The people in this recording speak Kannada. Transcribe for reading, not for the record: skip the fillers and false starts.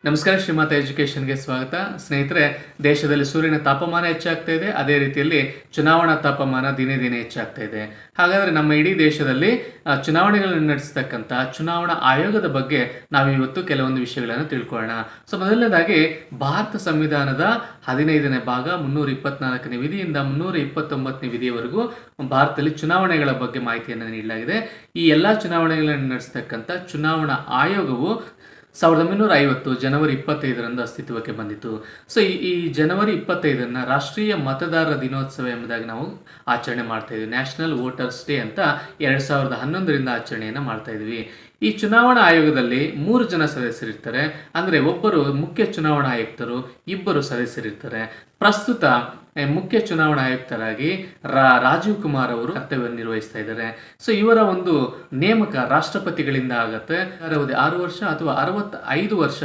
ನಮಸ್ಕಾರ, ಶ್ರೀಮಾತ ಎಜುಕೇಷನ್ಗೆ ಸ್ವಾಗತ. ಸ್ನೇಹಿತರೆ, ದೇಶದಲ್ಲಿ ಸೂರ್ಯನ ತಾಪಮಾನ ಹೆಚ್ಚಾಗ್ತಾ ಇದೆ. ಅದೇ ರೀತಿಯಲ್ಲಿ ಚುನಾವಣಾ ತಾಪಮಾನ ದಿನೇ ದಿನೇ ಹೆಚ್ಚಾಗ್ತಾ ಇದೆ. ಹಾಗಾದರೆ ನಮ್ಮ ಇಡೀ ದೇಶದಲ್ಲಿ ಚುನಾವಣೆಗಳನ್ನು ನಡೆಸ್ತಕ್ಕಂಥ ಚುನಾವಣಾ ಆಯೋಗದ ಬಗ್ಗೆ ನಾವು ಇವತ್ತು ಕೆಲವೊಂದು ವಿಷಯಗಳನ್ನು ತಿಳ್ಕೊಳ್ಳೋಣ. ಸೊ ಮೊದಲನೇದಾಗಿ, ಭಾರತ ಸಂವಿಧಾನದ 15ನೇ ಭಾಗ 324ನೇ ವಿಧಿಯಿಂದ 329ನೇ ವಿಧಿಯವರೆಗೂ ಭಾರತದಲ್ಲಿ ಚುನಾವಣೆಗಳ ಬಗ್ಗೆ ಮಾಹಿತಿಯನ್ನು ನೀಡಲಾಗಿದೆ. ಈ ಎಲ್ಲ ಚುನಾವಣೆಗಳನ್ನು ನಡೆಸ್ತಕ್ಕಂಥ ಚುನಾವಣಾ ಆಯೋಗವು 1950 ಜನವರಿ 25ರಂದು ಅಸ್ತಿತ್ವಕ್ಕೆ ಬಂದಿತು. ಸೊ ಈ ಜನವರಿ 25ನ್ನು ರಾಷ್ಟ್ರೀಯ ಮತದಾರರ ದಿನೋತ್ಸವ ಎಂಬುದಾಗಿ ನಾವು ಆಚರಣೆ ಮಾಡ್ತಾ ಇದ್ವಿ. ನ್ಯಾಷನಲ್ ವೋಟರ್ಸ್ ಡೇ ಅಂತ 2011ರಿಂದ ಆಚರಣೆಯನ್ನು ಮಾಡ್ತಾ ಇದ್ವಿ. ಈ ಚುನಾವಣಾ ಆಯೋಗದಲ್ಲಿ 3 ಜನ ಸದಸ್ಯರಿರ್ತಾರೆ. ಅಂದರೆ ಒಬ್ಬರು ಮುಖ್ಯ ಚುನಾವಣಾ ಆಯುಕ್ತರು, 2 ಸದಸ್ಯರಿರ್ತಾರೆ. ಪ್ರಸ್ತುತ ಮುಖ್ಯ ಚುನಾವಣಾ ಆಯುಕ್ತರಾಗಿ ರಾಜೀವ್ ಕುಮಾರ್ ಅವರು ಕರ್ತವ್ಯವನ್ನು ನಿರ್ವಹಿಸ್ತಾ ಇದ್ದಾರೆ. ಸೊ ಇವರ ಒಂದು ನೇಮಕ ರಾಷ್ಟ್ರಪತಿಗಳಿಂದ ಆಗತ್ತೆ. ಅವಧಿ 6 ವರ್ಷ ಅಥವಾ 65 ವರ್ಷ